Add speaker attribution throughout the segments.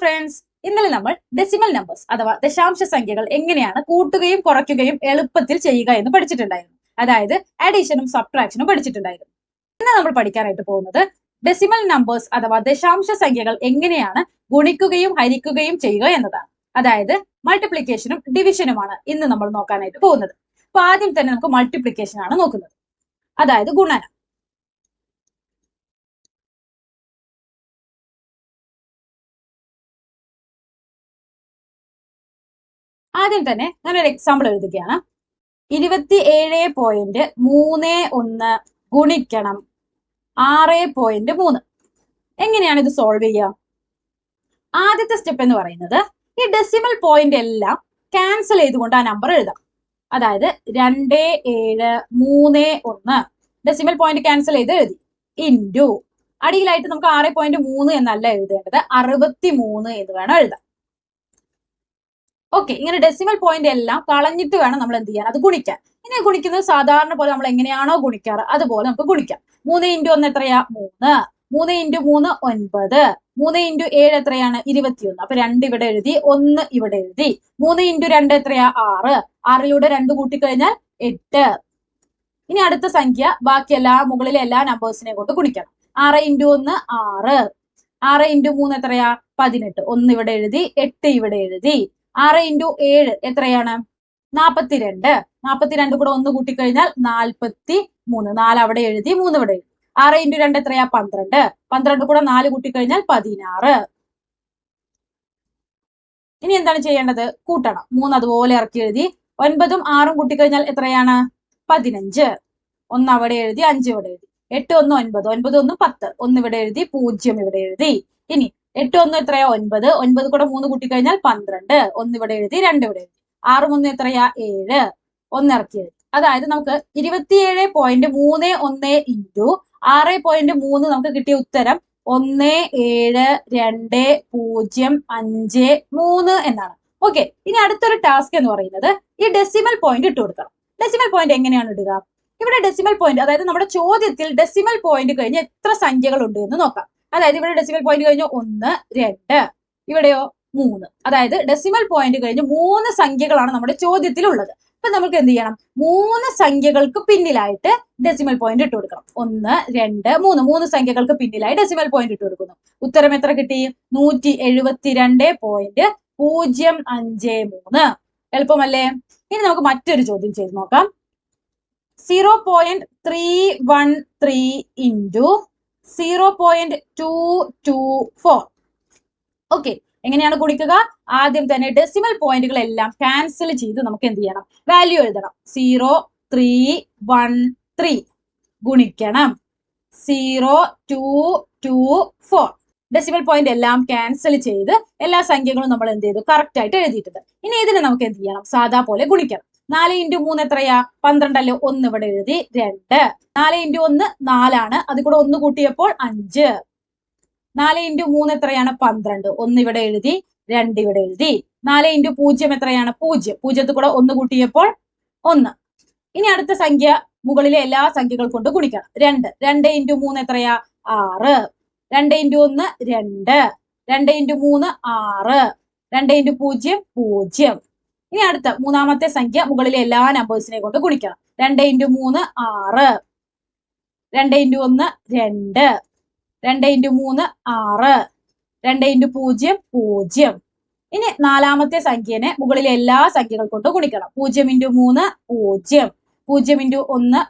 Speaker 1: Friends, ഇന്നലെ നമ്മൾ decimal numbers അഥവാ ദശാംശ സംഖ്യകൾ എങ്ങനെയാണ് കൂട്ടുകയും കുറയ്ക്കുകയും എളുപ്പത്തിൽ ചെയ്യുക എന്ന് പഠിച്ചിട്ടുണ്ടായിരുന്നു. അതായത് അഡീഷനും സബ്ട്രാക്ഷനും പഠിച്ചിട്ടുണ്ടായിരുന്നു. ഇന്ന് നമ്മൾ പഠിക്കാനായിട്ട് പോകുന്നത് ഡെസിമൽ നമ്പേഴ്സ് അഥവാ ദശാംശ സംഖ്യകൾ എങ്ങനെയാണ് ഗുണിക്കുകയും ഹരിക്കുകയും ചെയ്യുക എന്നതാണ്. അതായത് മൾട്ടിപ്ലിക്കേഷനും ഡിവിഷനുമാണ് ഇന്ന് നമ്മൾ നോക്കാനായിട്ട് പോകുന്നത്. അപ്പൊ ആദ്യം തന്നെ നമുക്ക് മൾട്ടിപ്ലിക്കേഷൻ ആണ് നോക്കുന്നത്, അതായത് ഗുണനം. ആദ്യം തന്നെ ഞാനൊരു എക്സാമ്പിൾ എഴുതുകയാണ്. 27.31 ഗുണിക്കണം 6.3. എങ്ങനെയാണ് ഇത് സോൾവ് ചെയ്യുക? ആദ്യത്തെ സ്റ്റെപ്പ് എന്ന് പറയുന്നത് ഈ ഡെസിമൽ പോയിന്റ് എല്ലാം ക്യാൻസൽ ചെയ്തുകൊണ്ട് ആ നമ്പർ എഴുതാം. അതായത് 2731 ഡെസിമൽ പോയിന്റ് ക്യാൻസൽ ചെയ്ത് എഴുതി ഇൻറ്റു അടിയിലായിട്ട് നമുക്ക് 6.3 എന്നല്ല എഴുതേണ്ടത്, 63 എന്ന് വേണം എഴുതാം. ഓക്കെ, ഇങ്ങനെ ഡെസിമൽ പോയിന്റ് എല്ലാം കളഞ്ഞിട്ട് വേണം നമ്മൾ എന്ത് ചെയ്യാൻ, അത് ഗുണിക്കാൻ. ഇനി ഗുണിക്കുന്നത് സാധാരണ പോലെ നമ്മൾ എങ്ങനെയാണോ ഗുണിക്കാറ് അതുപോലെ നമുക്ക് ഗുണിക്കാം. 3 × 1 എത്രയാ? 3. 3 × 3 9. 3 × 7 എത്രയാണ്? 21. അപ്പൊ 2 ഇവിടെ എഴുതി, 1 ഇവിടെ എഴുതി. 3 × 2 എത്രയാ? 6. 6ലൂടെ 2 കൂട്ടിക്കഴിഞ്ഞാൽ 8. ഇനി അടുത്ത സംഖ്യ ബാക്കി മുകളിലെ എല്ലാ നമ്പേഴ്സിനെ കൊണ്ട് ഗുണിക്കണം. 6 × 1 6. 6 × 3 എത്രയാ? 18. 1 ഇവിടെ എഴുതി, 8 ഇവിടെ എഴുതി. 6 × 7 എത്രയാണ്? 42. 42 കൂടെ 1 കൂട്ടിക്കഴിഞ്ഞാൽ 43. 4 അവിടെ എഴുതി, 3 ഇവിടെ എഴുതി. 6 × 2 എത്രയാ? 12. 12 കൂടെ 4 കൂട്ടിക്കഴിഞ്ഞാൽ 16. ഇനി എന്താണ് ചെയ്യേണ്ടത്? കൂട്ടണം. 3 അതുപോലെ ഇറക്കി എഴുതി. 9ഉം 6ഉം കൂട്ടിക്കഴിഞ്ഞാൽ എത്രയാണ്? 15. 1 അവിടെ എഴുതി, 5 ഇവിടെ എഴുതി. 8 1 9. 9 1 10. 1 ഇവിടെ എഴുതി, 0 ഇവിടെ എഴുതി. ഇനി 8 1 എത്രയാ? 9. 9 കൂടെ 3 കൂട്ടിക്കഴിഞ്ഞാൽ 12. 1 ഇവിടെ എഴുതി, 2 ഇവിടെ എഴുതി. 6 3 എത്രയാ? 7. 1 ഇറക്കി എഴുതി. അതായത് നമുക്ക് 27.31 ഇൻറ്റു 6.3 നമുക്ക് കിട്ടിയ ഉത്തരം 17205 എന്നാണ്. ഓക്കെ, ഇനി അടുത്തൊരു ടാസ്ക് എന്ന് പറയുന്നത് ഈ ഡെസിമൽ പോയിന്റ് ഇട്ട് കൊടുക്കണം. ഡെസിമൽ പോയിന്റ് എങ്ങനെയാണ് ഇടുക? ഇവിടെ ഡെസിമൽ പോയിന്റ്, അതായത് നമ്മുടെ ചോദ്യത്തിൽ ഡെസിമൽ പോയിന്റ് കഴിഞ്ഞ് എത്ര സംഖ്യകൾ ഉണ്ട് എന്ന് നോക്കാം. അതായത് ഇവിടെ ഡെസിമൽ പോയിന്റ് കഴിഞ്ഞ് 1 2, ഇവിടെയോ 3. അതായത് ഡെസിമൽ പോയിന്റ് കഴിഞ്ഞ് 3 സംഖ്യകളാണ് നമ്മുടെ ചോദ്യത്തിലുള്ളത്. അപ്പൊ നമുക്ക് എന്ത് ചെയ്യണം? 3 സംഖ്യകൾക്ക് പിന്നിലായിട്ട് ഡെസിമൽ പോയിന്റ് ഇട്ട് കൊടുക്കണം. 1 2 3 3 സംഖ്യകൾക്ക് പിന്നിലായി ഡെസിമൽ പോയിന്റ് ഇട്ട് കൊടുക്കുന്നു. ഉത്തരം എത്ര കിട്ടി? 172.053. എളുപ്പമല്ലേ? ഇനി നമുക്ക് മറ്റൊരു ചോദ്യം ചെയ്ത് നോക്കാം. 0.313 ഇൻറ്റു 0.224. ഓക്കെ, എങ്ങനെയാണ് ഗുണിക്കുക? ആദ്യം തന്നെ ഡെസിമൽ പോയിന്റുകളെല്ലാം ക്യാൻസൽ ചെയ്ത് നമുക്ക് എന്ത് ചെയ്യണം? വാല്യൂ എഴുതണം. 0313 ഗുണിക്കണം 0224. ഡെസിമൽ പോയിന്റ് എല്ലാം ക്യാൻസൽ ചെയ്ത് എല്ലാ സംഖ്യകളും നമ്മൾ എന്ത് ചെയ്തു? കറക്റ്റ് ആയിട്ട് എഴുതിയിട്ടുണ്ട്. ഇനി ഇതിനെ നമുക്ക് എന്ത് ചെയ്യണം? സാധാ പോലെ ഗുണിക്കണം. 4 × 3 എത്രയാ? 12 അല്ലേ? 1 ഇവിടെ എഴുതി, 2. 4 × 1 4 അത് കൂടെ 1 കൂട്ടിയപ്പോൾ 5. 4 × 3 എത്രയാണ്? 12. 1 ഇവിടെ എഴുതി, 2 ഇവിടെ എഴുതി. 4 × 0 എത്രയാണ്? 0. 0 കൂടെ 1 കൂട്ടിയപ്പോൾ 1. ഇനി അടുത്ത സംഖ്യ മുകളിലെ എല്ലാ സംഖ്യകൾ കൊണ്ട് ഗുണിക്കണം. 2. 2 × 3 എത്രയാ? 6. 2 × 1 2. 2 × 3 6. 2 × 0 0. ഇനി അടുത്ത മൂന്നാമത്തെ സംഖ്യ മുകളിലെ എല്ലാ നമ്പേഴ്സിനെ കൊണ്ട് ഗുണിക്കണം. 2 × 3 6. 2 × 1 2. 2 × 3 6. 2 × 0 0. ഇനി നാലാമത്തെ സംഖ്യനെ മുകളിലെ എല്ലാ സംഖ്യകൾ കൊണ്ട് ഗുണിക്കണം. 0 × 3 0. 0 × 1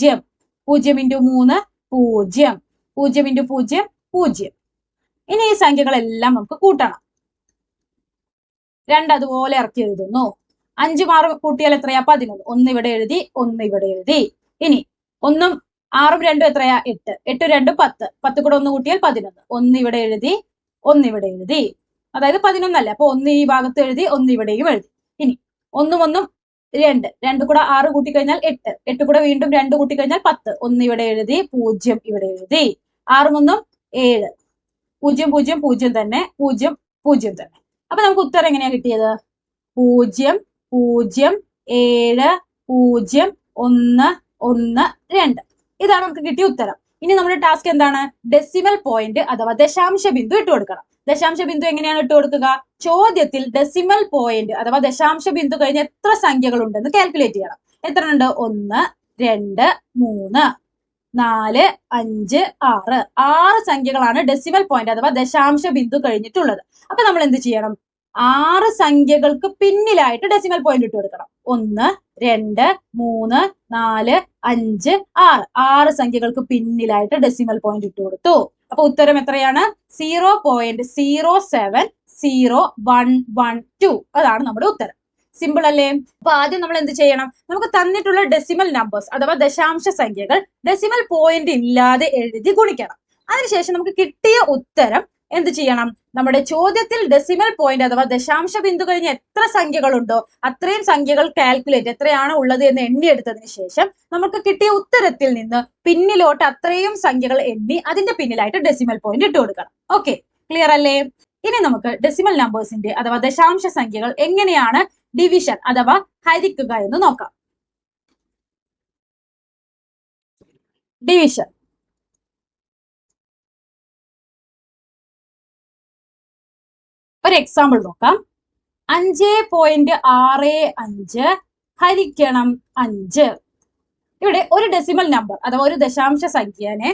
Speaker 1: 0. 0 × 3 0. 0 × 0 0. ഇനി ഈ സംഖ്യകളെല്ലാം നമുക്ക് കൂട്ടണം. 2 അതുപോലെ ഇറക്കി എഴുതുന്നു. 5 6 കൂട്ടിയാൽ എത്രയാ? 11. 1 ഇവിടെ എഴുതി, 1 ഇവിടെ എഴുതി. ഇനി 1ഉം 6ഉം 2ഉം എത്രയാ? 8. 8 2 10. 10 കൂടെ 1 കൂട്ടിയാൽ 11. 1 ഇവിടെ എഴുതി, 1 ഇവിടെ എഴുതി. അതായത് 11 അല്ല. അപ്പൊ 1 ഈ ഭാഗത്ത് എഴുതി, 1 ഇവിടെയും എഴുതി. ഇനി 1ഉം 1ഉം 2. 2 കൂടെ 6 കൂട്ടിക്കഴിഞ്ഞാൽ 8. 8 കൂടെ വീണ്ടും 2 കൂട്ടിക്കഴിഞ്ഞാൽ 10. 1 ഇവിടെ എഴുതി, 0 ഇവിടെ എഴുതി. 6ഉം 1ഉം 7. 0 0 0 തന്നെ, 0 0 തന്നെ. അപ്പൊ നമുക്ക് ഉത്തരം എങ്ങനെയാ കിട്ടിയത്? 0 0 7 0 1 1 2. ഇതാണ് നമുക്ക് കിട്ടിയ ഉത്തരം. ഇനി നമ്മുടെ ടാസ്ക് എന്താണ്? ഡെസിമൽ പോയിന്റ് അഥവാ ദശാംശ ബിന്ദു ഇട്ട് കൊടുക്കണം. ദശാംശ ബിന്ദു എങ്ങനെയാണ് ഇട്ട് കൊടുക്കുക? ചോദ്യത്തിൽ ഡെസിമൽ പോയിന്റ് അഥവാ ദശാംശ ബിന്ദു കഴിഞ്ഞ് എത്ര സംഖ്യകൾ ഉണ്ടെന്ന് കാൽക്കുലേറ്റ് ചെയ്യണം. എത്ര ഉണ്ട്? 1, 2, 3, 4, 5, 6. 6 സംഖ്യകളാണ് ഡെസിമൽ പോയിന്റ് അഥവാ ദശാംശ ബിന്ദു കഴിഞ്ഞിട്ടുള്ളത്. അപ്പൊ നമ്മൾ എന്ത് ചെയ്യണം? 6 സംഖ്യകൾക്ക് പിന്നിലായിട്ട് ഡെസിമൽ പോയിന്റ് ഇട്ട് കൊടുക്കണം. 1, 2, 3, 4, 5, 6. 6 സംഖ്യകൾക്ക് പിന്നിലായിട്ട് ഡെസിമൽ പോയിന്റ് ഇട്ട് കൊടുത്തു. അപ്പൊ ഉത്തരം എത്രയാണ്? 0.0701112. അതാണ് നമ്മുടെ ഉത്തരം. സിമ്പിൾ അല്ലേ? അപ്പൊ ആദ്യം നമ്മൾ എന്ത് ചെയ്യണം? നമുക്ക് തന്നിട്ടുള്ള ഡെസിമൽ നമ്പേഴ്സ് അഥവാ ദശാംശ സംഖ്യകൾ ഡെസിമൽ പോയിന്റ് ഇല്ലാതെ എഴുതി ഗുണിക്കണം. അതിനുശേഷം നമുക്ക് കിട്ടിയ ഉത്തരം എന്ത് ചെയ്യണം? നമ്മുടെ ചോദ്യത്തിൽ ഡെസിമൽ പോയിന്റ് അഥവാ ദശാംശ ബിന്ദു കഴിഞ്ഞ് എത്ര സംഖ്യകളുണ്ടോ അത്രയും സംഖ്യകൾ കാൽക്കുലേറ്റ് എത്രയാണ് ഉള്ളത് എന്ന് എണ്ണിയെടുത്തതിന് ശേഷം നമുക്ക് കിട്ടിയ ഉത്തരത്തിൽ നിന്ന് പിന്നിലോട്ട് അത്രയും സംഖ്യകൾ എണ്ണി അതിന്റെ പിന്നിലായിട്ട് ഡെസിമൽ പോയിന്റ് ഇട്ട് കൊടുക്കണം. ഓക്കെ, ക്ലിയർ അല്ലേ? ഇനി നമുക്ക് ഡെസിമൽ നമ്പേഴ്സിന്റെ അഥവാ ദശാംശ സംഖ്യകൾ എങ്ങനെയാണ് ഡിവിഷൻ അഥവാ ഹരിക്കുക എന്ന് നോക്കാം. ഡിവിഷൻ. ഒരു എക്സാമ്പിൾ നോക്കാം. 5.65 ഹരിക്കണം 5. ഇവിടെ ഒരു ഡെസിമൽ നമ്പർ അഥവാ ഒരു ദശാംശ സംഖ്യനെ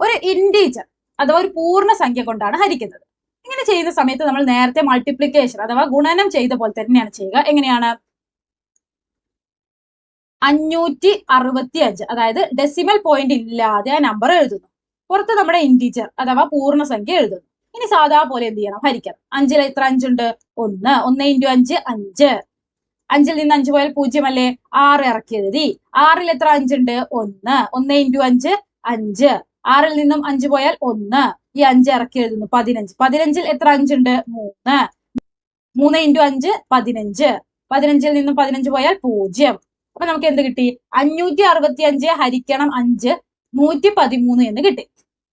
Speaker 1: ഒരു ഇന്റീജർ അഥവാ ഒരു പൂർണ്ണ സംഖ്യ കൊണ്ടാണ് ഹരിക്കുന്നത്. ഇങ്ങനെ ചെയ്യുന്ന സമയത്ത് നമ്മൾ നേരത്തെ മൾട്ടിപ്ലിക്കേഷൻ അഥവാ ഗുണനം ചെയ്ത പോലെ തന്നെയാണ് ചെയ്യുക. എങ്ങനെയാണ്? 565 അതായത് ഡെസിമൽ പോയിന്റ് ഇല്ലാതെ ആ നമ്പർ എഴുതുന്നു. പുറത്ത് നമ്മുടെ ഇന്റീജർ അഥവാ പൂർണ്ണ സംഖ്യ എഴുതുന്നു. ഇനി സാധാ പോലെ എന്ത് ചെയ്യണം? ഹരിക്കണം. 5ൽ എത്ര 5 ഉണ്ട്? 1. 1 × 5 5. 5ൽ നിന്ന് 5 പോയാൽ 0 അല്ലേ? 6 ഇറക്കി എഴുതി. 6ൽ എത്ര 5 ഉണ്ട്? 1. 1 × 5 5. 6ൽ നിന്നും 5 പോയാൽ 1. ഈ 5 ഇറക്കി എഴുതുന്നു. 15. 15ൽ എത്ര 5 ഉണ്ട്? 3. 3 × 5 15. 15ൽ നിന്നും 15 പോയാൽ 0. അപ്പൊ നമുക്ക് എന്ത് കിട്ടി? 565 ഹരിക്കണം 5 113 എന്ന് കിട്ടി.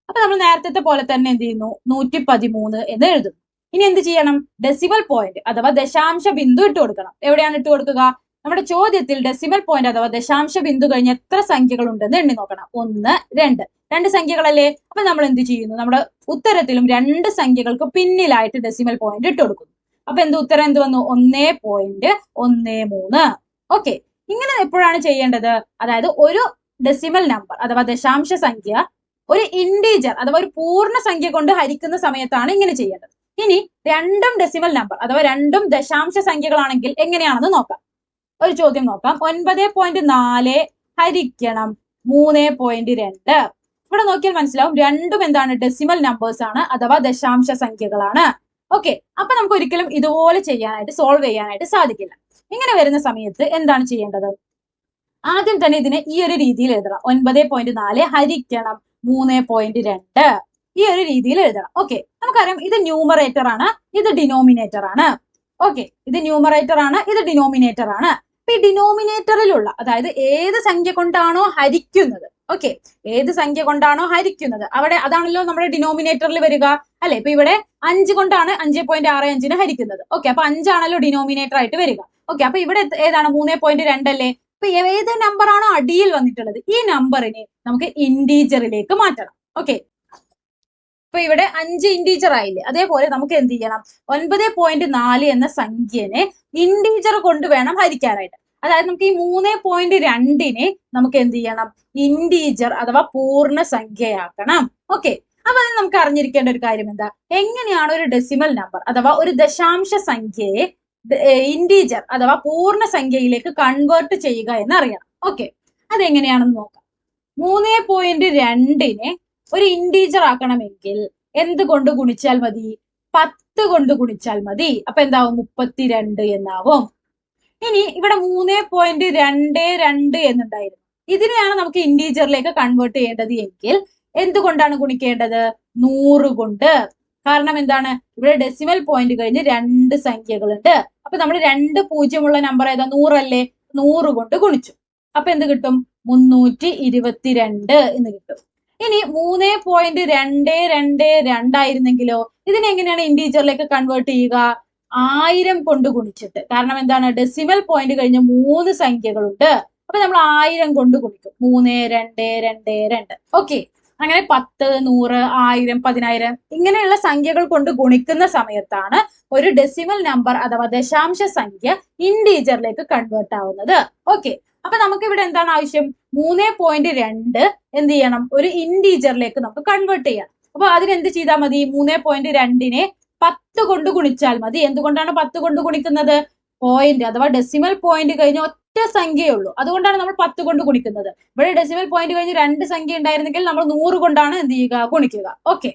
Speaker 1: അപ്പൊ നമ്മൾ നേരത്തെ പോലെ തന്നെ എന്ത് ചെയ്യുന്നു? 113 എന്ന് എഴുതും. ഇനി എന്ത് ചെയ്യണം? ഡെസിമൽ പോയിന്റ് അഥവാ ദശാംശ ബിന്ദു ഇട്ട് കൊടുക്കണം. എവിടെയാണ് ഇട്ട് കൊടുക്കുക? നമ്മുടെ ചോദ്യത്തിൽ ഡെസിമൽ പോയിന്റ് അഥവാ ദശാംശ ബിന്ദു കഴിഞ്ഞ് എത്ര സംഖ്യകൾ ഉണ്ടെന്ന് എണ്ണി നോക്കണം. 1, 2. 2 സംഖ്യകളല്ലേ? അപ്പൊ നമ്മൾ എന്ത് ചെയ്യുന്നു? നമ്മുടെ ഉത്തരത്തിലും 2 സംഖ്യകൾക്ക് പിന്നിലായിട്ട് ഡെസിമൽ പോയിന്റ് ഇട്ട് കൊടുക്കുന്നു. അപ്പൊ ഉത്തരം എന്ത് വന്നു? 1.13. ഓക്കെ, ഇങ്ങനെ എപ്പോഴാണ് ചെയ്യേണ്ടത്? അതായത് ഒരു ഡെസിമൽ നമ്പർ അഥവാ ദശാംശ സംഖ്യ ഒരു ഇന്റീജർ അഥവാ ഒരു പൂർണ്ണ സംഖ്യ കൊണ്ട് ഹരിക്കുന്ന സമയത്താണ് ഇങ്ങനെ ചെയ്യേണ്ടത്. ഇനി രണ്ടും ഡെസിമൽ നമ്പർ അഥവാ രണ്ടും ദശാംശ സംഖ്യകളാണെങ്കിൽ എങ്ങനെയാണെന്ന് നോക്കാം. ഒരു ചോദ്യം നോക്കാം. 9.4 ഹരിക്കണം 3.2. ഇവിടെ നോക്കിയാൽ മനസ്സിലാവും രണ്ടും എന്താണ്? ഡെസിമൽ നമ്പേഴ്സ് ആണ് അഥവാ ദശാംശ സംഖ്യകളാണ്. ഓക്കെ, അപ്പൊ നമുക്ക് ഒരിക്കലും ഇതുപോലെ ചെയ്യാനായിട്ട് സോൾവ് ചെയ്യാനായിട്ട് സാധിക്കില്ല. ഇങ്ങനെ വരുന്ന സമയത്ത് എന്താണ് ചെയ്യേണ്ടത്? ആദ്യം തന്നെ ഇതിനെ ഈ ഒരു രീതിയിൽ എഴുതണം. 9.4 ഹരിക്കണം 3.2. ഈ ഒരു രീതിയിൽ എഴുതണം. ഓക്കെ, നമുക്കറിയാം ഇത് ന്യൂമറേറ്റർ ആണ്, ഇത് ഡിനോമിനേറ്റർ ആണ്. ഓക്കെ, ഇത് ന്യൂമറേറ്റർ ആണ്, ഇത് ഡിനോമിനേറ്റർ ആണ്. അപ്പൊ ഈ ഡിനോമിനേറ്ററിലുള്ള അതായത് ഏത് സംഖ്യ കൊണ്ടാണോ ഹരിക്കുന്നത്, ഓക്കെ, ഏത് സംഖ്യ കൊണ്ടാണോ ഹരിക്കുന്നത് അവിടെ അതാണല്ലോ നമ്മുടെ ഡിനോമിനേറ്ററിൽ വരിക അല്ലെ? ഇപ്പൊ ഇവിടെ 5 കൊണ്ടാണ് 5.65 ഹരിക്കുന്നത്. ഓക്കെ, അപ്പൊ 5 ആണല്ലോ ഡിനോമിനേറ്റർ ആയിട്ട് വരിക. ഓക്കെ, അപ്പൊ ഇവിടെ ഏതാണ്? 3.2 അല്ലേ? അപ്പൊ ഏത് നമ്പർ ആണോ അടിയിൽ വന്നിട്ടുള്ളത് ഈ നമ്പറിനെ നമുക്ക് ഇന്റീജറിലേക്ക് മാറ്റണം. ഓക്കെ, അപ്പൊ ഇവിടെ 5 ഇന്റീജർ ആയില്ലേ? അതേപോലെ നമുക്ക് എന്ത് ചെയ്യണം? 9.4 എന്ന സംഖ്യനെ ഇന്റീജർ കൊണ്ട് വേണം ഹരിക്കാനായിട്ട്. അതായത് നമുക്ക് ഈ 3.2നെ നമുക്ക് എന്ത് ചെയ്യണം? ഇന്റീജർ അഥവാ പൂർണ്ണ സംഖ്യയാക്കണം. ഓക്കെ, അപ്പൊ അത് നമുക്ക് അറിഞ്ഞിരിക്കേണ്ട ഒരു കാര്യം എന്താ? എങ്ങനെയാണ് ഒരു ഡെസിമൽ നമ്പർ അഥവാ ഒരു ദശാംശ സംഖ്യയെ ഇന്റീജർ അഥവാ പൂർണ്ണ സംഖ്യയിലേക്ക് കൺവേർട്ട് ചെയ്യുക എന്ന് അറിയണം. ഓക്കെ, അതെങ്ങനെയാണെന്ന് നോക്കാം. 3.2നെ ഒരു ഇന്റീജർ ആക്കണമെങ്കിൽ എന്ത് കൊണ്ട് ഗുണിച്ചാൽ മതി? 10 കൊണ്ട് ഗുണിച്ചാൽ മതി. അപ്പൊ എന്താവും? 32 എന്നാവും. ഇനി ഇവിടെ 3.22 എന്നുണ്ടായിരുന്നു. ഇതിനെയാണ് നമുക്ക് ഇന്റീജറിലേക്ക് കൺവേർട്ട് ചെയ്യേണ്ടത് എങ്കിൽ എന്തുകൊണ്ടാണ് ഗുണിക്കേണ്ടത്? 100 കൊണ്ട്. കാരണം എന്താണ്? ഇവിടെ ഡെസിമൽ പോയിന്റ് കഴിഞ്ഞ് 2 സംഖ്യകളുണ്ട്. അപ്പൊ നമ്മൾ 2 പൂജ്യമുള്ള നമ്പർ ഏതാ? 100 അല്ലേ? 100 കൊണ്ട് ഗുണിച്ചു. അപ്പൊ എന്ത് കിട്ടും? 322 എന്ന് കിട്ടും. ഇനി 3.222 ആയിരുന്നെങ്കിലോ ഇതിനെങ്ങനെയാണ് ഇന്റീജറിലേക്ക് കൺവേർട്ട് ചെയ്യുക? 1000 കൊണ്ട് ഗുണിച്ചിട്ട്. കാരണം എന്താണ്? ഡെസിമൽ പോയിന്റ് കഴിഞ്ഞ് 3 സംഖ്യകളുണ്ട്. അപ്പൊ നമ്മൾ 1000 കൊണ്ട് ഗുണിക്കും. 3222. ഓക്കെ, അങ്ങനെ 10, 100, 1000, 10000 ഇങ്ങനെയുള്ള സംഖ്യകൾ കൊണ്ട് ഗുണിക്കുന്ന സമയത്താണ് ഒരു ഡെസിമൽ നമ്പർ അഥവാ ദശാംശ സംഖ്യ ഇൻഡീജറിലേക്ക് കൺവേർട്ട് ആവുന്നത്. ഓക്കെ, അപ്പൊ നമുക്ക് ഇവിടെ എന്താണ് ആവശ്യം? 3.2 എന്ത് ചെയ്യണം? ഒരു ഇൻഡീജറിലേക്ക് നമുക്ക് കൺവേർട്ട് ചെയ്യണം. അപ്പൊ അതിനെന്ത് ചെയ്താൽ മതി? 3.2നെ 10 കൊണ്ട് ഗുണിച്ചാൽ മതി. എന്തുകൊണ്ടാണ് 10 കൊണ്ട് ഗുണിക്കുന്നത്? പോയിന്റ് അഥവാ ഡെസിമൽ പോയിന്റ് കഴിഞ്ഞ ഒറ്റ സംഖ്യയേ ഉള്ളൂ, അതുകൊണ്ടാണ് നമ്മൾ 10 കൊണ്ട് ഗുണിക്കുന്നത്. ഇവിടെ ഡെസിമൽ പോയിന്റ് കഴിഞ്ഞ് 2 സംഖ്യ ഉണ്ടായിരുന്നെങ്കിൽ നമ്മൾ 100 കൊണ്ടാണ് എന്ത് ചെയ്യുക? ഗുണിക്കുക. ഓക്കെ,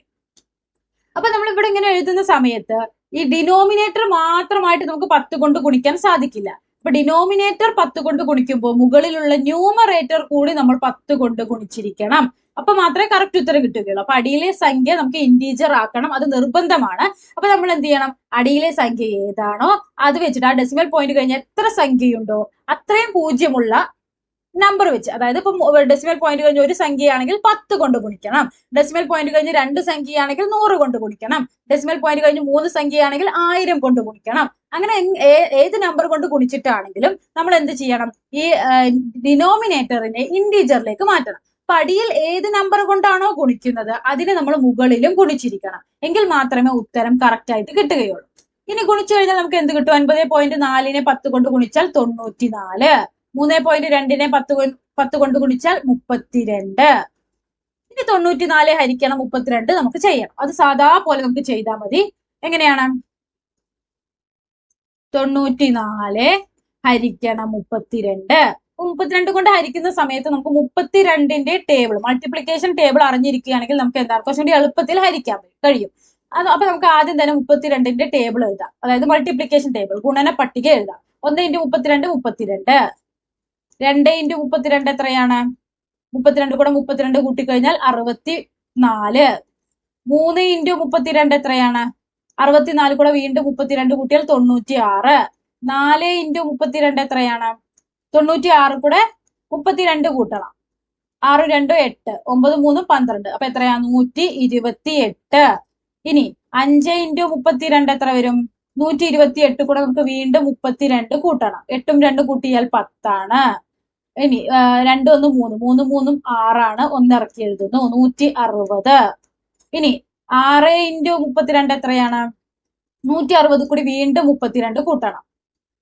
Speaker 1: അപ്പൊ നമ്മൾ ഇവിടെ ഇങ്ങനെ എഴുതുന്ന സമയത്ത് ഈ ഡിനോമിനേറ്റർ മാത്രമായിട്ട് നമുക്ക് 10 കൊണ്ട് ഗുണിക്കാൻ സാധിക്കില്ല. അപ്പൊ ഡിനോമിനേറ്റർ 10 കൊണ്ട് ഗുണിക്കുമ്പോൾ മുകളിലുള്ള ന്യൂമറേറ്റർ കൂടി നമ്മൾ 10 കൊണ്ട് ഗുണിച്ചിരിക്കണം. അപ്പൊ മാത്രമേ കറക്റ്റ് ഉത്തരം കിട്ടുകയുള്ളൂ. അപ്പൊ അടിയിലെ സംഖ്യ നമുക്ക് ഇൻറ്റീജർ ആക്കണം, അത് നിർബന്ധമാണ്. അപ്പൊ നമ്മൾ എന്ത് ചെയ്യണം? അടിയിലെ സംഖ്യ ഏതാണോ അത് വെച്ചിട്ട് ആ ഡെസിമൽ പോയിന്റ് കഴിഞ്ഞ് എത്ര സംഖ്യയുണ്ടോ അത്രയും പൂജ്യമുള്ള നമ്പർ വെച്ച്, അതായത് ഇപ്പം ഡെസിമൽ പോയിന്റ് കഴിഞ്ഞ് ഒരു സംഖ്യയാണെങ്കിൽ 10 കൊണ്ട് ഗുണിക്കണം, ഡെസിമൽ പോയിന്റ് കഴിഞ്ഞ് 2 സംഖ്യയാണെങ്കിൽ 100 കൊണ്ട് ഗുണിക്കണം, ഡെസിമൽ പോയിന്റ് കഴിഞ്ഞ് 3 സംഖ്യയാണെങ്കിൽ 1000 കൊണ്ട് ഗുണിക്കണം. അങ്ങനെ ഏത് നമ്പർ കൊണ്ട് ഗുണിച്ചിട്ടാണെങ്കിലും നമ്മൾ എന്ത് ചെയ്യണം? ഈ ഡിനോമിനേറ്ററിനെ ഇൻറ്റീജറിലേക്ക് മാറ്റണം. അപ്പൊ അടിയിൽ ഏത് നമ്പർ കൊണ്ടാണോ ഗുണിക്കുന്നത് അതിനെ നമ്മൾ മുകളിലും ഗുണിച്ചിരിക്കണം, എങ്കിൽ മാത്രമേ ഉത്തരം കറക്റ്റ് ആയിട്ട് കിട്ടുകയുള്ളൂ. ഇനി ഗുണിച്ചു കഴിഞ്ഞാൽ നമുക്ക് എന്ത് കിട്ടും? 9.4നെ 10 കൊണ്ട് ഗുണിച്ചാൽ 94, 3.2നെ 10 കൊണ്ട് ഗുണിച്ചാൽ 32. ഇനി 94 ഹരിക്കണം 32 നമുക്ക് ചെയ്യാം. അത് സാധാ പോലെ നമുക്ക് ചെയ്താൽ മതി. എങ്ങനെയാണ്? 94 ഹരിക്കണം 32. 32 കൊണ്ട് ഹരിക്കുന്ന സമയത്ത് നമുക്ക് 32ന്റെ ടേബിൾ, മൾട്ടിപ്ലിക്കേഷൻ ടേബിൾ അറിഞ്ഞിരിക്കുകയാണെങ്കിൽ നമുക്ക് എന്താണ് കുറച്ചുകൂടി എളുപ്പത്തിൽ ഹരിക്കാൻ കഴിയും. അപ്പൊ നമുക്ക് ആദ്യം തന്നെ 32ന്റെ ടേബിൾ എഴുതാം, അതായത് മൾട്ടിപ്ലിക്കേഷൻ ടേബിൾ, ഗുണന പട്ടിക എഴുതാം. 1 × 32 32, 2 × 32 എത്രയാണ്? 32 കൂടെ 32 കൂട്ടിക്കഴിഞ്ഞാൽ 64. 3 × 32 എത്രയാണ്? 64 കൂടെ വീണ്ടും 32 കൂട്ടിയാൽ 96. 4 × 32 എത്രയാണ്? 96 കൂടെ 32 കൂട്ടണം, 6 2 8, 9 3 12, അപ്പൊ എത്രയാ? 128. ഇനി 5 × 32 എത്ര വരും? 128 കൂടെ നമുക്ക് വീണ്ടും 32 കൂട്ടണം, 8ഉം 2 കൂട്ടിയാൽ 10 ആണ്. ഇനി 2 1 3, 3 3 6 ആണ്, 1 ഇറക്കി എഴുതുന്നു, 160. ഇനി 6 × 32 എത്രയാണ്? 160 കൂടി വീണ്ടും 32 കൂട്ടണം,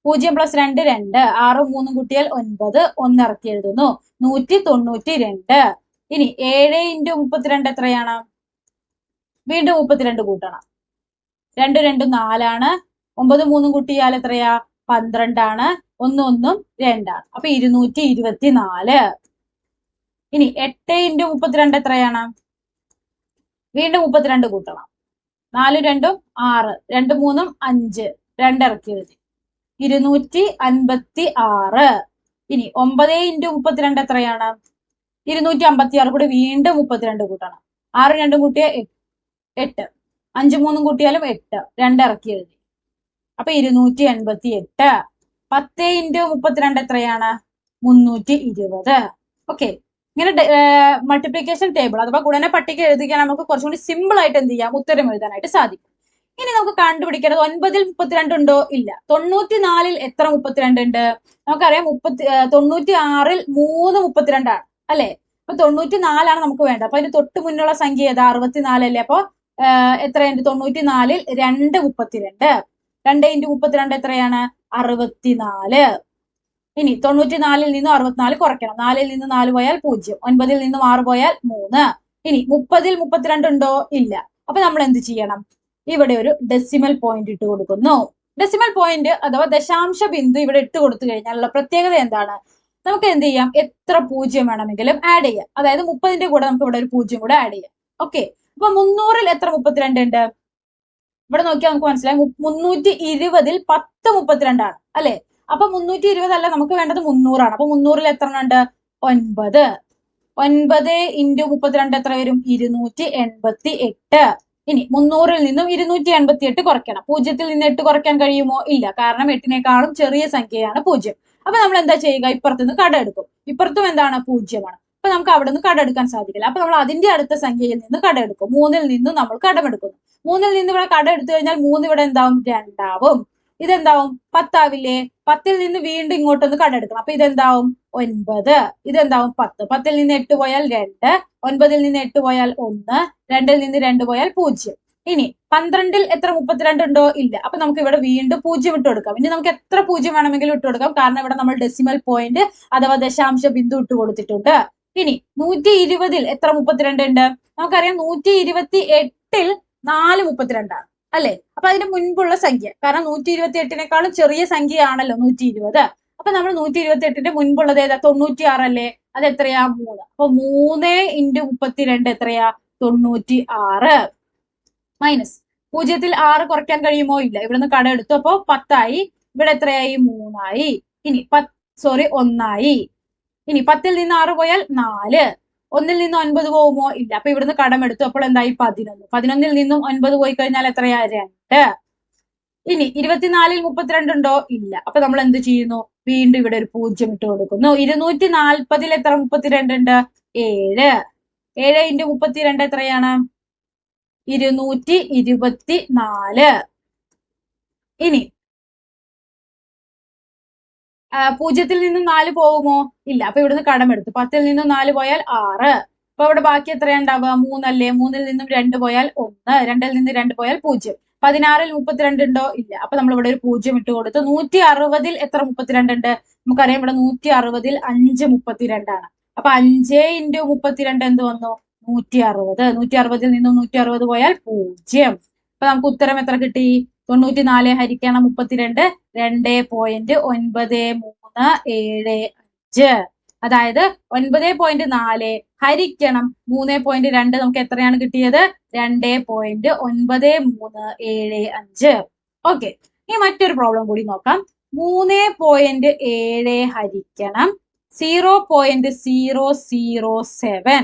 Speaker 1: 0 + 2 2, 6 3 കൂട്ടിയാൽ 9, 1 ഇറക്കി എഴുതുന്നു, 192. ഇനി 7 × 32 എത്രയാണ്? വീണ്ടും 32 കൂട്ടണം, 2 2 4 ആണ്, 9 3 കൂട്ടിയാൽ എത്രയാ? 12 ആണ്, 1 1 2 ആണ്, അപ്പൊ 224. ഇനി 8 × 32 എത്രയാണ്? വീണ്ടും 32 കൂട്ടണം, 4 2 6, 2 3 5, 2 ഇറക്കി എഴുതി, 256. ഇനി 9 × 32 എത്രയാണ്? 256 കൂടി വീണ്ടും 32 കൂട്ടണം, 6 2 കൂട്ടിയ 8, 5 3 കൂട്ടിയാലും 8, 2 ഇറക്കി എഴുതി, അപ്പൊ 288. 10 × 32 എത്രയാണ്? 320. ഓക്കെ, ഇങ്ങനെ മൾട്ടിപ്ലിക്കേഷൻ ടേബിൾ അഥവാ ഗുണന പട്ടിക എഴുതുകയാണ് നമുക്ക് കുറച്ചുകൂടി സിമ്പിൾ ആയിട്ട് എന്ത് ചെയ്യാം? ഉത്തരം എഴുതാനായിട്ട് സാധിക്കും. ഇനി നമുക്ക് കണ്ടുപിടിക്കേണ്ടത് 9ൽ 32 ഉണ്ടോ? ഇല്ല. 94ൽ എത്ര 32 ഉണ്ട്? നമുക്കറിയാം 96ൽ 3 32 ആണ് അല്ലെ? അപ്പൊ 94 നമുക്ക് വേണ്ടത്. അപ്പൊ അതിന് തൊട്ട് മുന്നുള്ള സംഖ്യ ഏതാ? 64 അല്ലേ? അപ്പൊ എത്രയുണ്ട്? 94ൽ 2 32, 2 × 32 എത്രയാണ്? 64. ഇനി 94ൽ നിന്നും 64 കുറയ്ക്കണം, 4ൽ നിന്ന് 4 പോയാൽ 0, 9ൽ നിന്നും 6 പോയാൽ 3. ഇനി 30ൽ 32 ഉണ്ടോ? ഇല്ല. അപ്പൊ നമ്മൾ എന്ത് ചെയ്യണം? ഇവിടെ ഒരു ഡെസിമൽ പോയിന്റ് ഇട്ട് കൊടുക്കുന്നു. ഡെസിമൽ പോയിന്റ് അഥവാ ദശാംശ ബിന്ദു ഇവിടെ ഇട്ട് കൊടുത്തു കഴിഞ്ഞാലുള്ള പ്രത്യേകത എന്താണ്? നമുക്ക് എന്ത് ചെയ്യാം? എത്ര 0 വേണമെങ്കിലും ആഡ് ചെയ്യാം. അതായത് 30ന്റെ കൂടെ നമുക്ക് ഇവിടെ ഒരു 0 കൂടെ ആഡ് ചെയ്യാം. ഓക്കെ, അപ്പൊ 300ൽ എത്ര 32 ഉണ്ട്? ഇവിടെ നോക്കിയാൽ നമുക്ക് മനസ്സിലായി 320ൽ 10 32 ആണ് അല്ലെ? അപ്പൊ 320 അല്ല, നമുക്ക് വേണ്ടത് 300 ആണ്. അപ്പൊ 300ൽ എത്ര ഉണ്ട്? 9. 9 × 32 എത്ര വരും? 288. ഇനി 300ൽ നിന്നും 288 കുറയ്ക്കണം. 0ൽ നിന്ന് 8 കുറയ്ക്കാൻ കഴിയുമോ? ഇല്ല, കാരണം 8നേക്കാളും ചെറിയ സംഖ്യയാണ് 0. അപ്പൊ നമ്മൾ എന്താ ചെയ്യുക? ഇപ്പുറത്തുനിന്ന് കട എടുക്കും. ഇപ്പുറത്തും എന്താണ്? 0 ആണ്. അപ്പൊ നമുക്ക് അവിടെ നിന്ന് കടമെടുക്കാൻ സാധിക്കില്ല. അപ്പൊ നമ്മൾ അതിന്റെ അടുത്ത സംഖ്യയിൽ നിന്ന് കടമെടുക്കും. 3ൽ നിന്നും നമ്മൾ കടമെടുക്കുന്നു. 3ൽ നിന്ന് ഇവിടെ കട എടുത്തു കഴിഞ്ഞാൽ 3 ഇവിടെ എന്താവും? 2 ആവും. ഇതെന്താവും? 10 ആവില്ലേ? 10ൽ നിന്ന് വീണ്ടും ഇങ്ങോട്ടൊന്ന് കടെടുക്കണം. അപ്പൊ ഇതെന്താവും 9, ഇതെന്താവും 10. 10ൽ നിന്ന് 8 പോയാൽ 2, 9ൽ നിന്ന് 8 പോയാൽ 1, 2ൽ നിന്ന് 2 പോയാൽ 0. ഇനി 12ൽ എത്ര 32 ഉണ്ടോ? ഇല്ല. അപ്പൊ നമുക്ക് ഇവിടെ വീണ്ടും 0 ഇട്ട് കൊടുക്കാം. ഇനി നമുക്ക് എത്ര 0 വേണമെങ്കിലും ഇട്ട് കൊടുക്കാം, കാരണം ഇവിടെ നമ്മൾ ഡെസിമൽ പോയിന്റ് അഥവാ ദശാംശ ബിന്ദു ഇട്ട് കൊടുത്തിട്ടുണ്ട്. ഇനി 120ൽ എത്ര 32 ഉണ്ട്? നമുക്കറിയാം 128ൽ 4 32 ആണ് അല്ലെ? അപ്പൊ അതിന് മുൻപുള്ള സംഖ്യ, കാരണം 128നേക്കാളും ചെറിയ സംഖ്യയാണല്ലോ 120. അപ്പൊ നമ്മൾ 128ന്റെ മുൻപുള്ളത് ഏതാ? 96 അല്ലേ? അത് എത്രയാ? 3. അപ്പൊ 3 × 32 എത്രയാ? 96. മൈനസ് 0ൽ 6 കുറയ്ക്കാൻ കഴിയുമോ? ഇല്ല. ഇവിടുന്ന് കട എടുത്തു, അപ്പൊ 10 ആയി. ഇവിടെ എത്രയായി? 3 ആയി. ഇനി 1 ആയി. ഇനി 10ൽ നിന്ന് 6 പോയാൽ 4, 1ൽ നിന്ന് 9 പോകുമോ? ഇല്ല. അപ്പൊ ഇവിടുന്ന് കടമെടുത്തു, അപ്പോൾ എന്തായി? 11. 11ൽ നിന്നും 9 പോയി കഴിഞ്ഞാൽ എത്രയാ? 2. ഇനി 24ൽ 32 ഉണ്ടോ? ഇല്ല. അപ്പൊ നമ്മൾ എന്ത് ചെയ്യുന്നു? വീണ്ടും ഇവിടെ ഒരു 0 ഇട്ട് കൊടുക്കുന്നു. 240ൽ എത്ര 32 ഉണ്ട്? 7. 7 × 32 എത്രയാണ്? 224. ഇനി 0ൽ നിന്നും 4 പോകുമോ? ഇല്ല. അപ്പൊ ഇവിടുന്ന് കടമെടുത്തു. 10ൽ നിന്നും 4 പോയാൽ 6. അപ്പൊ ഇവിടെ ബാക്കി എത്രയാ ഉണ്ടാവുക? 3 അല്ലേ? 3ൽ നിന്നും 2 പോയാൽ 1, 2ൽ നിന്ന് 2 പോയാൽ 0. 16ൽ 32 ഉണ്ടോ? ഇല്ല. അപ്പൊ നമ്മൾ ഇവിടെ ഒരു 0 ഇട്ട് കൊടുത്തു. 160ൽ എത്ര 32 ഉണ്ട്? നമുക്കറിയാം ഇവിടെ 160ൽ 5 32 ആണ്. അപ്പൊ 5 × 32 എന്ത് വന്നു? 160. 160ൽ നിന്നും 160 പോയാൽ 0. അപ്പൊ നമുക്ക് ഉത്തരം എത്ര കിട്ടി? 94 ഹരിക്കണം 32, 2.9375. അതായത് 9.4 ഹരിക്കണം 3.2 നമുക്ക് എത്രയാണ് കിട്ടിയത്? 2.9375. ഓക്കെ, ഇനി മറ്റൊരു പ്രോബ്ലം കൂടി നോക്കാം. 3.7 ഹരിക്കണം 0.007.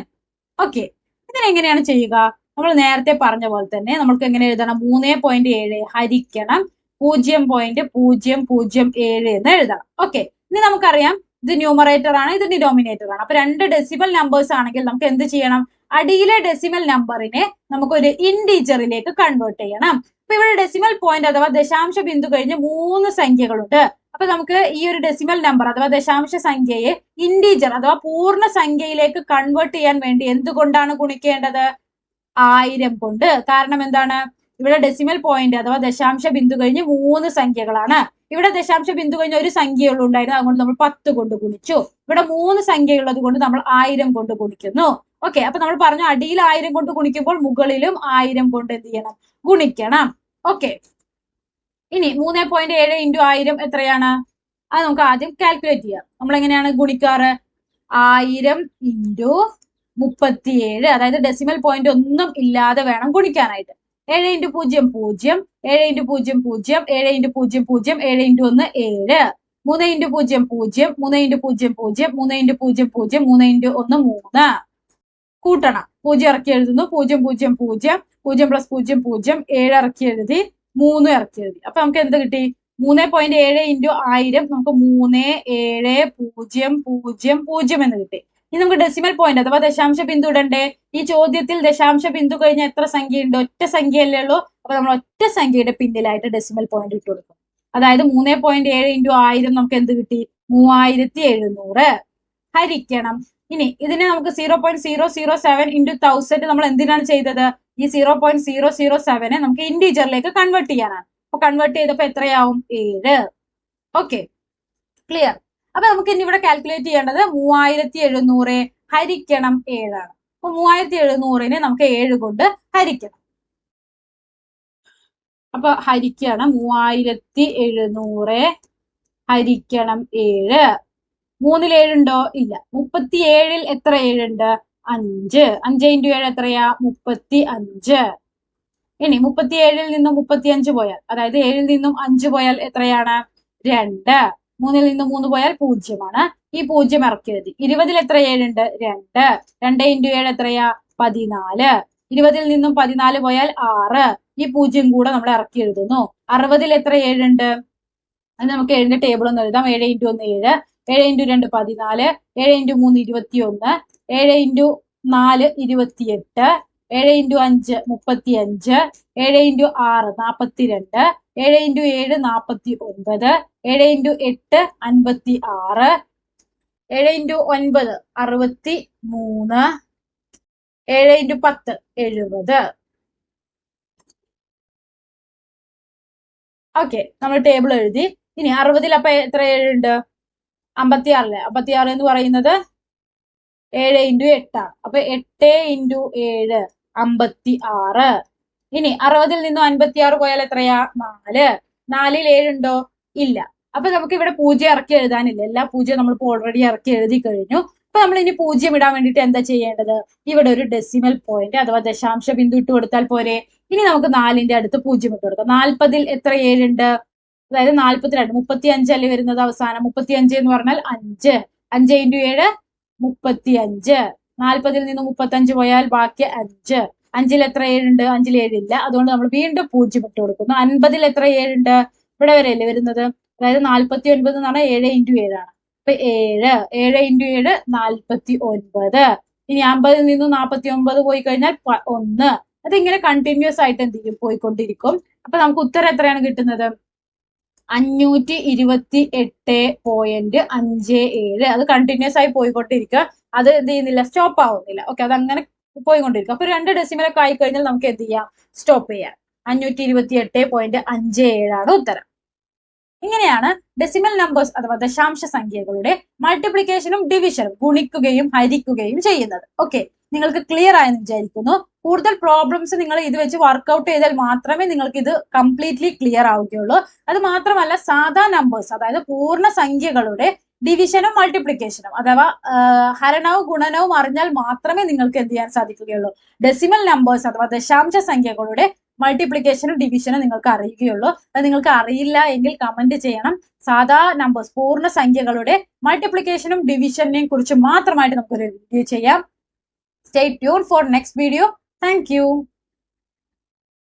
Speaker 1: ഓക്കെ, ഇതിനെങ്ങനെയാണ് ചെയ്യുക? നമ്മൾ നേരത്തെ പറഞ്ഞ പോലെ തന്നെ നമ്മൾക്ക് എങ്ങനെ എഴുതണം? 3.7 ഹരിക്കണം 0.007 എന്ന് എഴുതണം. ഓക്കെ, ഇനി നമുക്കറിയാം ഇത് ന്യൂമറേറ്റർ ആണ്, ഇത് ഡിനോമിനേറ്റർ ആണ്. അപ്പൊ 2 ഡെസിമൽ നമ്പേഴ്സ് ആണെങ്കിൽ നമുക്ക് എന്ത് ചെയ്യണം? അടിയിലെ ഡെസിമൽ നമ്പറിനെ നമുക്കൊരു ഇൻഡീജറിലേക്ക് കൺവേർട്ട് ചെയ്യണം. അപ്പൊ ഇവിടെ ഡെസിമൽ പോയിന്റ് അഥവാ ദശാംശ ബിന്ദു കഴിഞ്ഞ് 3 സംഖ്യകളുണ്ട്. അപ്പൊ നമുക്ക് ഈ ഒരു ഡെസിമൽ നമ്പർ അഥവാ ദശാംശ സംഖ്യയെ ഇൻഡീജർ അഥവാ പൂർണ്ണ സംഖ്യയിലേക്ക് കൺവേർട്ട് ചെയ്യാൻ വേണ്ടി എന്തുകൊണ്ടാണ് ഗുണിക്കേണ്ടത്? 1000 കൊണ്ട്. കാരണം എന്താണ്? ഇവിടെ ഡെസിമൽ പോയിന്റ് അഥവാ ദശാംശ ബിന്ദു കഴിഞ്ഞ് 3 സംഖ്യകളാണ്. ഇവിടെ ദശാംശ ബിന്ദു കഴിഞ്ഞ് ഒരു സംഖ്യയുള്ളൂ ഉണ്ടായിരുന്നു, അതുകൊണ്ട് നമ്മൾ 10 കൊണ്ട് ഗുണിച്ചു. ഇവിടെ 3 സംഖ്യയുള്ളത് കൊണ്ട് നമ്മൾ 1000 കൊണ്ട് ഗുണിക്കുന്നു. ഓക്കെ, അപ്പൊ നമ്മൾ പറഞ്ഞു അടിയിൽ 1000 കൊണ്ട് ഗുണിക്കുമ്പോൾ മുകളിലും 1000 കൊണ്ട് എന്ത് ചെയ്യണം? ഗുണിക്കണം. ഓക്കെ, ഇനി 3.7 × 1000 എത്രയാണ്? അത് നമുക്ക് ആദ്യം കാൽക്കുലേറ്റ് ചെയ്യാം. നമ്മൾ എങ്ങനെയാണ് ഗുണിക്കാറ്? 1000 × 37, അതായത് ഡെസിമൽ പോയിന്റ് ഒന്നും ഇല്ലാതെ വേണം ഗുണിക്കാനായിട്ട്. 7 × 0 0, 7 × 0 0, 7 × 0 0, 7 × 1 7, 3 × 0 0, 3 × 0 0, 3 × 0 0, 3 × 1 3. കൂട്ടണം. 0 ഇറക്കി എഴുതുന്നു. 0 0 0, 0 + 0 0, 7 ഇറക്കി എഴുതി, 3 ഇറക്കി എഴുതി. അപ്പൊ നമുക്ക് എന്ത് കിട്ടി? 3.7 × 1000 നമുക്ക് 3700 എന്ന് കിട്ടി. ഇനി നമുക്ക് ഡെസിമൽ പോയിന്റ് അഥവാ ദശാംശ ബിന്ദു ഇടണ്ടേ? ഈ ചോദ്യത്തിൽ ദശാംശ ബിന്ദു കഴിഞ്ഞ എത്ര സംഖ്യ ഉണ്ട്? ഒറ്റ സംഖ്യയല്ലേ ഉള്ളൂ. അപ്പൊ നമ്മൾ ഒറ്റ സംഖ്യയുടെ പിന്നിലായിട്ട് ഡെസിമൽ പോയിന്റ് ഇട്ട് കൊടുക്കും. അതായത് 3.7 × 1000 നമുക്ക് എന്ത് കിട്ടി? 3700 ഹരിക്കണം. ഇനി ഇതിനെ നമുക്ക് 0.007 × 1000 നമ്മൾ എന്തിനാണ് ചെയ്തത്? ഈ 0.007 നമുക്ക് ഇൻഡീജറിലേക്ക് കൺവേർട്ട് ചെയ്യാനാണ്. അപ്പൊ കൺവേർട്ട് ചെയ്തപ്പോ എത്രയാവും? 7. Okay, clear. അപ്പൊ നമുക്ക് ഇനി ഇവിടെ കാൽക്കുലേറ്റ് ചെയ്യേണ്ടത് 3700 ഹരിക്കണം 7 ആണ്. അപ്പൊ 3700നെ നമുക്ക് 7 കൊണ്ട് ഹരിക്കണം. അപ്പൊ ഹരിക്കണം 3700 ഹരിക്കണം 7. 3ൽ 7 ഉണ്ടോ? ഇല്ല. 37ൽ എത്ര 7 ഉണ്ട്? 5. 5 × 7 എത്രയാ? 35. ഇനി 37ൽ നിന്നും 35 പോയാൽ, അതായത് 7ൽ നിന്നും 5 പോയാൽ എത്രയാണ്? 2. 3ൽ നിന്നും 3 പോയാൽ 0 ആണ്. ഈ 0 ഇറക്കി എഴുതി. 20ൽ എത്ര 7 ഉണ്ട്? 2. 2 × 7 എത്രയാ? 14. 20ൽ നിന്നും 14 പോയാൽ 6. ഈ 0 കൂടെ നമ്മൾ ഇറക്കി എഴുതുന്നു. 60ൽ എത്ര 7 ഉണ്ട്? അത് നമുക്ക് 7ന്റെ ടേബിൾ ഒന്ന് എഴുതാം. 7 × 1 7, 7 × 2 14, 7 × 3 21, 7 × 4 28, 7 × 5 35, 7 × 6 42, 7 into 7 49, 7 into 8 56, 7 into 9 63, 7 into 10 70. Okay, നമ്മൾ ടേബിൾ എഴുതി. ഇനി 60 അപ്പൊ എത്ര 7 ഉണ്ട്? 56. 56 എന്ന് പറയുന്നത് 7 ഇൻറ്റു 8 ആണ്. അപ്പൊ 8 ഇൻറ്റു 7 56. ഇനി 60 നിന്ന് 56 പോയാൽ എത്രയാ? 4. 4ൽ 7 ഉണ്ടോ? ഇല്ല. അപ്പൊ നമുക്ക് ഇവിടെ 0 ഇറക്കി എഴുതാനില്ല. എല്ലാ 0 നമ്മളിപ്പോ ഓൾറെഡി ഇറക്കി എഴുതി കഴിഞ്ഞു. അപ്പൊ നമ്മൾ ഇനി 0 ഇടാൻ വേണ്ടിട്ട് എന്താ ചെയ്യേണ്ടത്? ഇവിടെ ഒരു ഡെസിമൽ പോയിന്റ് അഥവാ ദശാംശ ബിന്ദു ഇട്ട് കൊടുത്താൽ പോരെ. ഇനി നമുക്ക് 4ന്റെ അടുത്ത് 0 ഇട്ട് കൊടുക്കാം. 40ൽ എത്ര 7 ഉണ്ട്? അതായത് 42. 35 അല്ലേ വരുന്നത് അവസാനം. 35 എന്ന് പറഞ്ഞാൽ 5. 5 ഇൻറ്റു 7 35. 40ൽ നിന്ന് 35 പോയാൽ ബാക്കി 5. 5ൽ എത്ര 7 ഉണ്ട്? 5ൽ 7 ഇല്ല. അതുകൊണ്ട് നമ്മൾ വീണ്ടും 0 ഇട്ട് കൊടുക്കുന്നു. 50ൽ എത്ര 7 ഉണ്ട്? ഇവിടെ വരെയല്ലേ വരുന്നത്. അതായത് 49 എന്ന് പറഞ്ഞാൽ 7 ഇൻറ്റു 7 ആണ്. അപ്പൊ 7 ഇൻറ്റു 7 49. ഇനി 50ൽ നിന്ന് 49 പോയി കഴിഞ്ഞാൽ 1. അതിങ്ങനെ കണ്ടിന്യൂസ് ആയിട്ട് എന്ത് ചെയ്യും? പോയിക്കൊണ്ടിരിക്കും. അപ്പൊ നമുക്ക് ഉത്തരം എത്രയാണ് കിട്ടുന്നത്? 528.57. അത് കണ്ടിന്യൂസ് ആയി പോയിക്കൊണ്ടിരിക്കുക. അത് എന്ത് ചെയ്യുന്നില്ല? സ്റ്റോപ്പ് ആവുന്നില്ല. ഓക്കെ, അത് അങ്ങനെ പോയിക്കൊണ്ടിരിക്കും. അപ്പൊ 2 ഡെസിമലൊക്കെ ആയി കഴിഞ്ഞാൽ നമുക്ക് എന്ത് ചെയ്യാം? സ്റ്റോപ്പ് ചെയ്യാം. 528.57 ആണ് ഉത്തരം. ഇങ്ങനെയാണ് ഡെസിമൽ നമ്പേഴ്സ് അഥവാ ദശാംശ സംഖ്യകളുടെ മൾട്ടിപ്ലിക്കേഷനും ഡിവിഷനും, ഗുണിക്കുകയും ഹരിക്കുകയും ചെയ്യുന്നത്. ഓക്കെ, നിങ്ങൾക്ക് ക്ലിയർ ആയെന്ന് വിചാരിക്കുന്നു. കൂടുതൽ പ്രോബ്ലംസ് നിങ്ങൾ ഇത് വെച്ച് വർക്ക്ഔട്ട് ചെയ്താൽ മാത്രമേ നിങ്ങൾക്ക് ഇത് കംപ്ലീറ്റ്ലി ക്ലിയർ ആവുകയുള്ളൂ. അത് മാത്രമല്ല, സാധാ നമ്പേഴ്സ് അതായത് പൂർണ്ണ സംഖ്യകളുടെ ഡിവിഷനും മൾട്ടിപ്ലിക്കേഷനും അഥവാ ഹരണവും ഗുണനവും അറിഞ്ഞാൽ മാത്രമേ നിങ്ങൾക്ക് എന്ത് ചെയ്യാൻ സാധിക്കുകയുള്ളൂ? ഡെസിമൽ നമ്പേഴ്സ് അഥവാ ദശാംശ സംഖ്യകളുടെ മൾട്ടിപ്ലിക്കേഷനും ഡിവിഷനും നിങ്ങൾക്ക് അറിയുകയുള്ളൂ. അത് നിങ്ങൾക്ക് അറിയില്ല എങ്കിൽ കമന്റ് ചെയ്യണം. സാധാ നമ്പേഴ്സ് പൂർണ്ണ സംഖ്യകളുടെ മൾട്ടിപ്ലിക്കേഷനും ഡിവിഷനെയും കുറിച്ച് മാത്രമായിട്ട് നമുക്കൊരു വീഡിയോ ചെയ്യാം. Stay tuned for next video. Thank you.